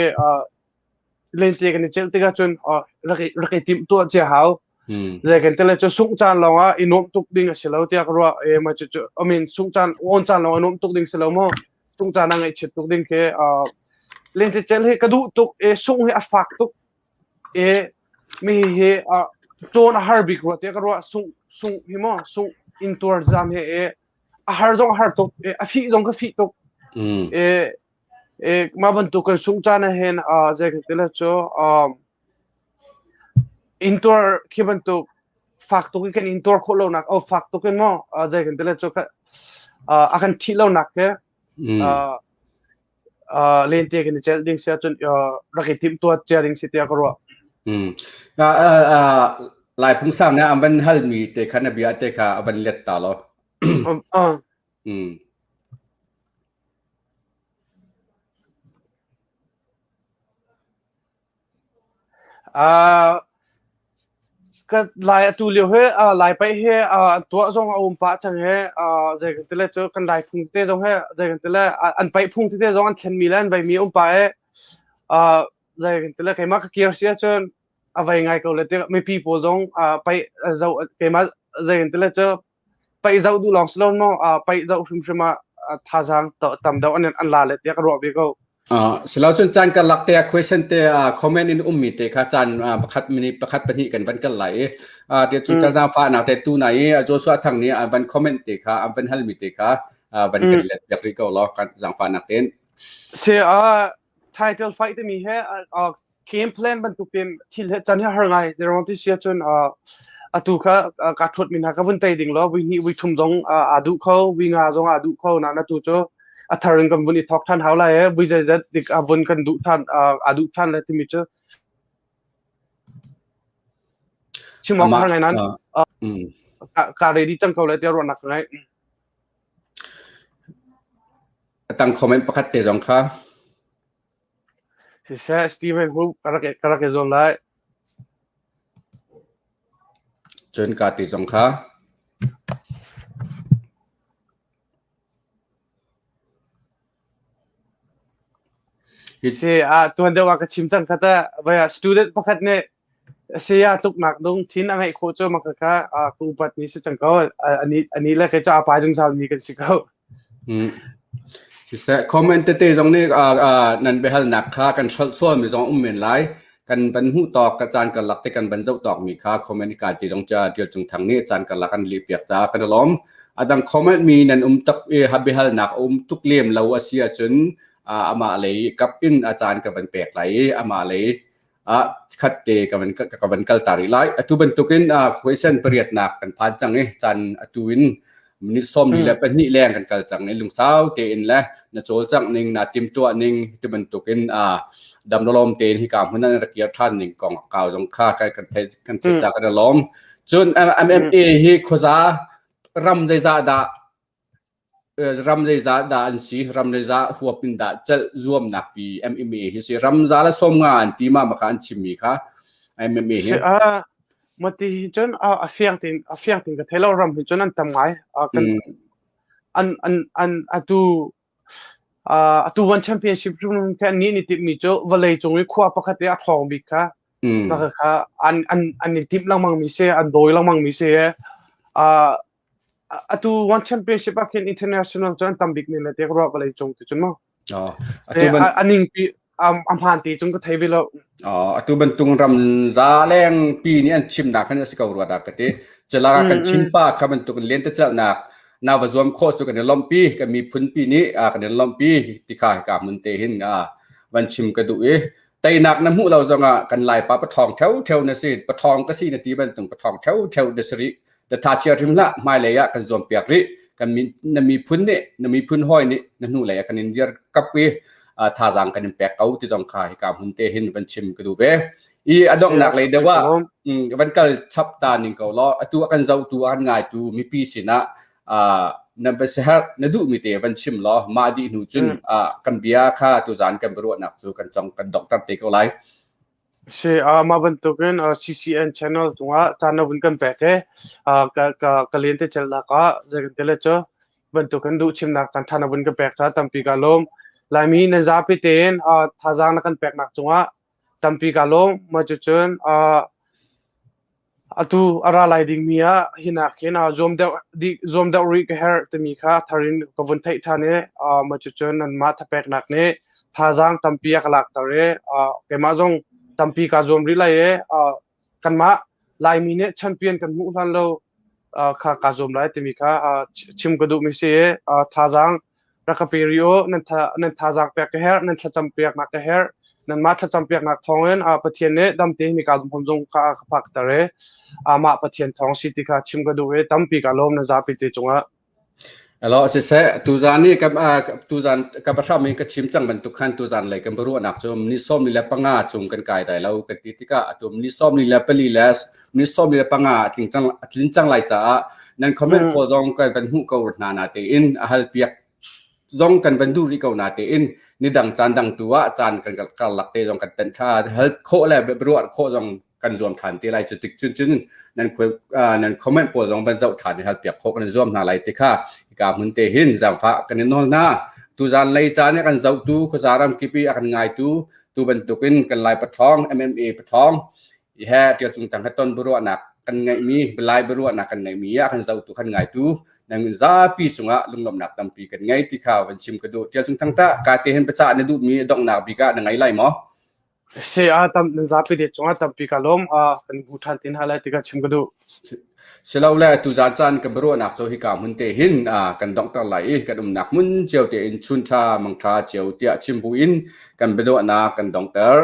len te kan chel te ga chon raki tim to che hau je kan tele cho sung chan longa inom tuk ding selo ti ka ro ma chu I mean sung chan on chan longa inom tuk ding selo mo sung chan nang chit tuk ding ke len te chel he kadu tuk sung he afak tuk mi he chon harbi ko te ka ro sung hi mo sung indoor jam he har tok afi jong ka fi tok ma ban tu kan sung cha na hen je ka tela cho indoor ki ban tu fak to kan indoor kholo nak fak to kan mo je kan tela cho ka akan thilo nak ke เล่นเตะกันเจลดิ้งเสียจนรักทีมตัวเจริงสิเตียกรัวลายพุ่งสร้างเนี่ยอันเป็นฮัลมีเตะขันเบียเตะค่ะอันเป็นเล็ดตาลอก็ลายตัวเลี้ยวเฮลายไปเฮตัวจงเอาอุ้มปะจังเฮใจกันเตะเจอกันลายพุ่งเตะจงเฮใจกันเตะอันไปพุ่งเตะจงอันเช่นมีแล้วไปมีอุ้มปะใจกันเตะใครมาเกียร์เสียจนเอาไว้ไงก็เลยเตะไม่ปีโป้จงไปเจ้าใครมาใจกันเตะเจอไปเจ้าดูลองสโลว์มั้งไปเจ้าชิมมาท่าทางต่อตามเดาอันลาเลยเตะกรัวไปก็สลาวจนจันกันหลักเตะ question เตะคอมเมนต์in มีเตะค่ะจันประคัดมินิประคัดปนิกันวันกันไหลเดี๋ยวจุดตาจาฟ้าหนักแต่ตู้ไหนโจชัวทางนี้วันคอมเมนต์เตะค่ะวันฮัลมีเตะค่ะวันกันเล็ดอยากรีก็รอกันจางฟ้าหนักเต้นเสียtitle fight ที่มีเฮgame plan มันตุเป็นที่เฮจันเฮร์ไงเดี๋ยววันที่เสียจนตุค่ะการทดมินหากับวันเตะดิ่งล้อวิทุ่มจงดูเขาวิ่งจงดูเขานั่นตุโจทาริงกันวันนี้ทอกท่านเขาเลยวิจัยจะดิกวันกันดูท่านดูท่านเลยที่มีเจอชิมว่าไงนั้นการเรดี้จังเขาเลยเดี๋ยวรอนักไงตั้งคอมเมนต์ประคัดเตะจงค่ะเสียสตีเวนฮูการะเกจอนเลยจนการเตะจงค่ะเสียตัวเดียวกับชิมจังค่ะแต่ว่า student ประคัดเนี่ยเสียทุกนักดงทิ้งอะไรโคจรมาค่ะครูปัดนี้สิจังเขาอันนี้แหละก็จะเอาไปถึงสาวนี้กันสิเขาเสียคอมเมนต์เตะตรงนี้นั่นเป็นฮัลนักค่ะกันส่วนมีสองเหมือนไรกันเป็นหูตอกกระจานกันหลักแต่กันเป็นเจ้าตอกมีค่ะคอมเมนต์การตีตรงจะเดียวจงทางนี้จานกันหลักกันรีบเปียกจ้ากันล้อมดังคอมเมนต์มีนั่นตักฮับเบฮัลนักทุกเลี่ยมเราเสียจนอามาเลยกับอินอาจารย์กับเป็นแปลกไหลอามาเลยคัดเตะกับเป็นกัลตาริไลตุบันตุกินquestion เปรียดหนักกันผ่านจังเนี่ยจันตุวินนิสอมนี่แหละเป็นนี่แรงกันกัลจังในลุงสาวเตอินและนะโจจังนิงนะติมตัวนิงตุบันตุกินดำลมเตนที่กามคนนั้นระเกียร์ท่านนิงกองเก่าจงฆ่ากันเทกันเทจากกันล้อมจน MMA ที่โคซารำใจซาดารำใจซาดาอันสีรำใจซาหัวปินดาจะรวมนักปี MMA ที่สิรำซาละสมงานที่มากันชิมีค่ะ MMA เฮ้มาที่จนเฟียงติงกับเทเลอร์รำจนนั้นทำไงกันตัววันแชมเปี้ยนชิพรุ่งแค่นี้นี่ติดมีโจ้วอลเลย์จงวิควาปกติทองบิค่ะนะคะอันนี้ติดลังมังมีเสียอันโดยลังมังมีเสียตัววันแชมเปี้ยนชิพอาเคนอินเตอร์เนชั่นแนลจนทำบิกนี่แหละเดี๋ยวเราวอลเลย์จงติดจนมั้งอันนี้ปีผ่านตีจงก็ไทยวิลล์ตัวบรรทุกรำซาแรงปีนี้อันชิมนักนั่นสิกาวรัวดักติจะลากันชิมป้าขับบรรทุกเลี้ยงแต่จะหนักนาวจวมโคสุกันในลมปีกันมีพื้นปีนี้กันในลมปีที่ข้าให้กับมันเตหินวันชิมกระดูไตหนักน้ำหูเราจะกันลายปลาปะทองเท่านั่นสิปะทองก็สินาทีบรรทุกปะทองเท่าเดสริแต่ทาเชียร์ทิมละไม่เลยกันจวมเปียกริกันมีพื้นนี่มีพื้นห้อยนี่นั่นหูเลยกันอินเดียกับปีท่าจางกันแปลกเอาที่จงขายกับหุ่นเตหินเป็นชิมกระดูเวอดอกหนักเลยเดี๋ยวว่าวันก็ชับตาหนึ่งก็ล้อตัวกันเจ้าตัวอันง่ายตัวมีปีสินะนั่นเป็นสิ่งนั่นดูมีเตวันชิมล้อมาดีหนูจุนกันเบียค่าตัวจานกันบริวารนักจูกันจงกันด็อกเตอร์เตก็ไล่ใช่มาบรรทุกกันCCN channel ตรงจานบุญกันแปลกก็เลี้ยงแต่เจลากะจะกันเตลเจอบรรทุกกันดูชิมนักจานบุญกันแปลกจ้าตั้มปีกาลมลายมีในซาพิเตนท่าจางนักกันแปลกนักจังตั้มปีกาลมมาจุดจนตัวอะไรลายดิ่งมีหินักเห็นzoomเดาริกเฮอร์ตัวมีค่ะทารินกับวันไทยท่านเนี่ยมาจุดจนนั้นมาทับแปลกนักเนี่ยท่าจางตั้มปีกหลักตัวเนี่ยเกมาจงตั้มปีกาzoomริไลกันมาลายมีเนี่ยแชมเปี้ยนกันมุทันเราค่ะกาzoomไลตัวมีค่ะชิมกระดูกมีเสียท่าจางรักปีริโอนั่นท่าจางแปลกเฮอร์นั่นท่าจำแปลกนักเฮอร์นั่นมาถ้าจำเปียกนักทองเงินประเทศนี้ดำเตมีการผมจงข้าพักแต่เรมาประเทศทองสิทธิค่ะชิมกระดูกตั้มปีกาลมนั่นจะปิดจง alo se tuzani kam tuzan ka pasha mi ka chimchang ban tukhan tuzan lai kam Biaruahnak chom ni som ni la panga chung kan kai dai lo ka titika atum ni som ni la pali las ni som ni la panga tlingchang lai cha nan comment po jong kan hu ko na na te in a hal piak jong kan ban du ri ko na te in ni dang chan dang tuwa chan kan kal lak te jong kan tan tha hal kho la Biaruahnak kho jong kan zoom than te lai chutik chun nan khoi nan comment po jong ban zau than hal piak kho kan zoom na lai te kha ka mun te hin jam fa kan nol na tu zan lai cha ne kan zau tu khazaram kipi akan ngai tu ban tukin kan lai pathong MMA pathong i ha tia chung tang haton Biaruahnak kan ngai mi belai Biaruahnak kan ngai mi ya kan zau tu kan ngai tu nang za pi sunga lunglom nak tampi kan ngai ti kha wan chim ka do tia chung tang ta ka te hin pacha ne du mi dong na bi ka ngai lai mo se a tam zapi de chunga tampi kalom a kan buthan tin halai tika chimgadu Selaw le tu zan chan ka Biaruahnak cho hi ka mun te hin kan dong ta lai kan nak mun cheu te in chun tha mang tha cheu tia chim bu in kan Biaruahnak kan dong ter